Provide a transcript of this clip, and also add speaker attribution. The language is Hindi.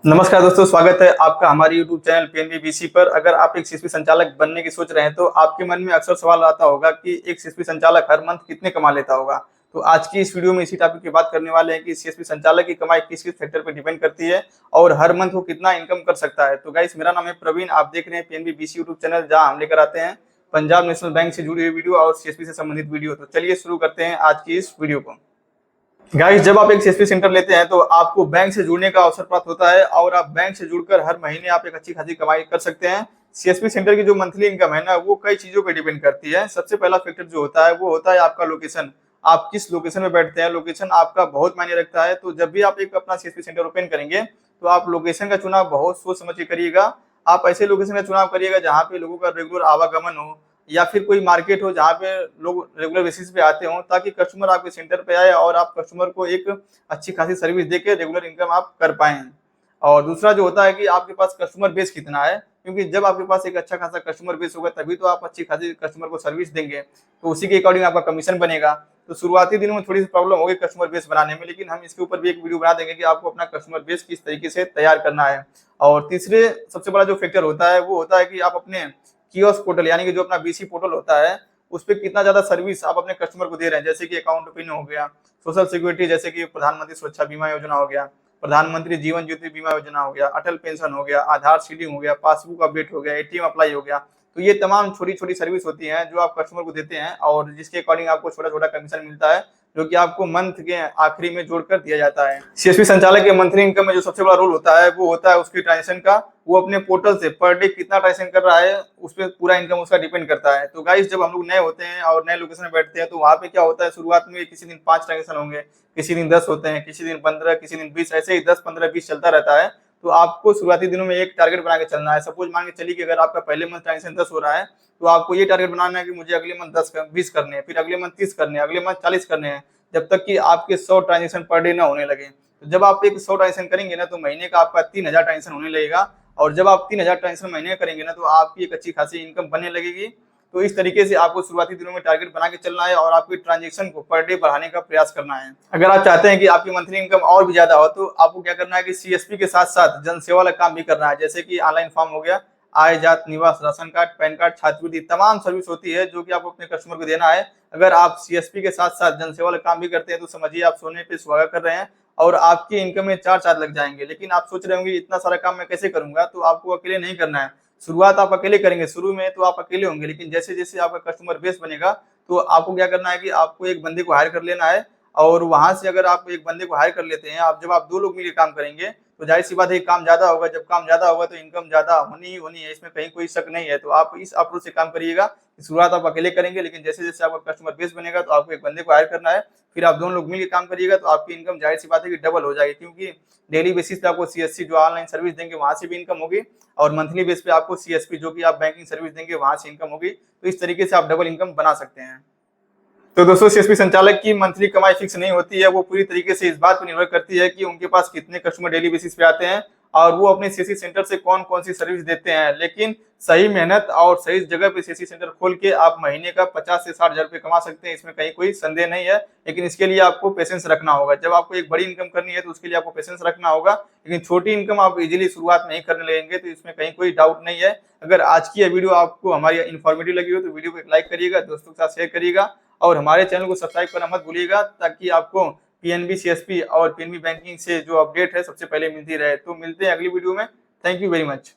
Speaker 1: नमस्कार दोस्तों, स्वागत है आपका हमारे YouTube चैनल पीएनबी बीसी पर। अगर आप एक सीएसपी संचालक बनने की सोच रहे हैं तो आपके मन में अक्सर सवाल आता होगा कि एक सीएसपी संचालक हर मंथ कितने कमा लेता होगा। तो आज की इस वीडियो में इसी टॉपिक की बात करने वाले हैं कि सीएसपी संचालक की कमाई किस किस फैक्टर पर डिपेंड करती है और हर मंथ वो कितना इनकम कर सकता है। तो गाइस, मेरा नाम है प्रवीण, आप देख रहे हैं पीएनबी बीसी यूट्यूब चैनल, जहाँ हम लेकर आते हैं पंजाब नेशनल बैंक से जुड़ी हुई वीडियो और सीएसपी से संबंधित वीडियो। तो चलिए शुरू करते हैं आज की इस वीडियो को। गाइस, जब आप एक सीएसपी सेंटर लेते हैं तो आपको बैंक से जुड़ने का अवसर प्राप्त होता है और आप बैंक से जुड़कर हर महीने आप एक अच्छी खासी कमाई कर सकते हैं। सीएसपी सेंटर की जो मंथली इनकम है ना, वो कई चीजों पर डिपेंड करती है। सबसे पहला फैक्टर जो होता है वो होता है आपका लोकेशन। आप किस लोकेशन में बैठते हैं, लोकेशन आपका बहुत मायने रखता है। तो जब भी आप एक अपना सीएसपी सेंटर ओपन करेंगे तो आप लोकेशन का चुनाव बहुत सोच समझ के करिएगा। आप ऐसे लोकेशन का चुनाव करिएगा जहाँ पे लोगों का रेगुलर आवागमन हो या फिर कोई मार्केट हो जहाँ पे लोग रेगुलर बेसिस पे आते हो, ताकि कस्टमर आपके सेंटर पे आए और आप कस्टमर को एक अच्छी खासी सर्विस देके रेगुलर इनकम आप कर पाएं। और दूसरा जो होता है कि आपके पास कस्टमर बेस कितना है, क्योंकि जब आपके पास एक अच्छा खासा कस्टमर बेस होगा तभी तो आप अच्छी खासी कस्टमर को सर्विस देंगे, तो उसी के अकॉर्डिंग आपका कमीशन बनेगा। तो शुरुआती दिनों में थोड़ी सी प्रॉब्लम होगी कस्टमर बेस बनाने में, लेकिन हम इसके ऊपर भी एक वीडियो बना देंगे कि आपको अपना कस्टमर बेस किस तरीके से तैयार करना है। और तीसरे सबसे बड़ा जो फैक्टर होता है वो होता है कि आप अपने कियोस्क पोर्टल यानी कि जो अपना बीसी पोर्टल होता है उस पर कितना ज्यादा सर्विस आप अपने कस्टमर को दे रहे हैं। जैसे कि अकाउंट ओपनिंग हो गया, सोशल सिक्योरिटी जैसे कि प्रधानमंत्री सुरक्षा बीमा योजना हो गया, प्रधानमंत्री जीवन ज्योति बीमा योजना हो गया, अटल पेंशन हो गया, आधार सीडिंग हो गया, पासबुक अपडेट हो गया, एटीएम अप्लाई हो गया। तो ये तमाम छोटी छोटी सर्विस होती हैं जो आप कस्टमर को देते हैं और जिसके अकॉर्डिंग आपको छोटा छोटा कमीशन मिलता है, जो कि आपको मंथ के आखिरी में जोड़कर दिया जाता है। सीएसपी संचालक के मंथली इनकम में जो सबसे बड़ा रोल होता है वो होता है उसकी ट्रांजेक्शन का। वो अपने पोर्टल से पर डे कितना ट्रांजेक्शन कर रहा है उस पर पूरा इनकम उसका डिपेंड करता है। तो गाइस, जब हम लोग नए होते हैं और नए लोकेशन में बैठते हैं तो वहाँ पे क्या होता है, शुरुआत में किसी दिन 5 ट्रांजेक्शन होंगे, किसी दिन 10 होते हैं, किसी दिन 15, किसी दिन 20, ऐसे ही 10, 15, 20 चलता रहता है। तो आपको शुरुआती दिनों में एक टारगेट बना के चलना है। सपोज मान के चलिए कि अगर आपका पहले मंथ ट्रांजेक्शन 10 हो रहा है तो आपको ये टारगेट बनाना है कि मुझे अगले मंथ 20 करने हैं, फिर अगले मंथ 30 करने हैं, अगले मंथ 40 करने हैं, जब तक कि आपके 100 ट्रांजेक्शन पर डे ना होने लगे। तो जब आप एक 100 ट्रांजेक्शन करेंगे ना तो महीने का आपका 3000 ट्रांजेक्शन होने लगेगा। और जब आप 3000 ट्रांजेक्शन महीने करेंगे ना तो आपकी एक अच्छी खासी इनकम बनने लगेगी। तो इस तरीके से आपको शुरुआती दिनों में टारगेट बना के चलना है और आपकी ट्रांजेक्शन को पर डे बढ़ाने का प्रयास करना है। अगर आप चाहते हैं कि आपकी मंथली इनकम और भी ज्यादा हो तो आपको क्या करना है कि सीएसपी के साथ साथ जनसेवा वाला काम भी करना है। जैसे कि ऑनलाइन फॉर्म हो गया, आय जात निवास राशन कार्ड, पैन कार्ड, छात्रवृत्ति, तमाम सर्विस होती है जो कि आपको अपने कस्टमर को देना है। अगर आप सीएसपी के साथ साथ जनसेवा वाला काम भी करते हैं तो समझिए आप सोने पे सुहागा कर रहे हैं और आपकी इनकम में 4 चांद लग जाएंगे। लेकिन आप सोच रहे होंगे इतना सारा काम मैं कैसे करूंगा, तो आपको अकेले नहीं करना है। शुरुआत आप अकेले करेंगे, शुरू में तो आप अकेले होंगे, लेकिन जैसे जैसे आपका कस्टमर बेस बनेगा तो आपको क्या करना है कि आपको एक बंदे को हायर कर लेना है। और वहां से अगर आप एक बंदे को हायर कर लेते हैं, आप जब आप 2 लोग मिलकर काम करेंगे तो जाहिर सी बात है काम ज्यादा होगा। जब काम ज्यादा होगा तो इनकम ज्यादा होनी ही होनी है, इसमें कहीं कोई शक नहीं है। तो आप इस अप्रोच से काम करिएगा। शुरुआत आप अकेले करेंगे, लेकिन जैसे जैसे आपका कस्टमर बेस बनेगा तो आपको एक बंदे को हायर करना है, फिर आप 2 लोग मिलकर काम करिएगा तो आपकी इनकम जाहिर सी बात है कि डबल हो जाएगी। क्योंकि डेली बेसिस पे आपको सीएससी जो ऑनलाइन सर्विस देंगे वहां से भी इनकम होगी और मंथली बेस पे आपको सीएसपी जो कि आप बैंकिंग सर्विस देंगे वहां से इनकम होगी। तो इस तरीके से आप डबल इनकम बना सकते हैं। तो दोस्तों, सीएसपी संचालक की मंथली कमाई फिक्स नहीं होती है, वो पूरी तरीके से इस बात पर निर्भर करती है कि उनके पास कितने कस्टमर डेली बेसिस पे आते हैं और वो अपने सीएससी सेंटर से कौन कौन सी सर्विस देते हैं। लेकिन सही मेहनत और सही जगह पे सीएससी सेंटर खोल के आप महीने का 50 से 60 हजार रुपये कमा सकते हैं, इसमें कहीं कोई संदेह नहीं है। लेकिन इसके लिए आपको पेशेंस रखना होगा। जब आपको एक बड़ी इनकम करनी है तो उसके लिए आपको पेशेंस रखना होगा। लेकिन छोटी इनकम आप इजीली शुरुआत नहीं करने लगेंगे, तो इसमें कहीं कोई डाउट नहीं है। अगर आज की यह वीडियो आपको हमारी इन्फॉर्मेटिव लगी हो तो वीडियो को एक लाइक करिएगा, दोस्तों के साथ शेयर करिएगा और हमारे चैनल को सब्सक्राइब करना मत भूलिएगा, ताकि आपको पीएनबी सीएसपी और पीएनबी बैंकिंग से जो अपडेट है सबसे पहले मिलती रहे। तो मिलते हैं अगली वीडियो में। Thank you very much.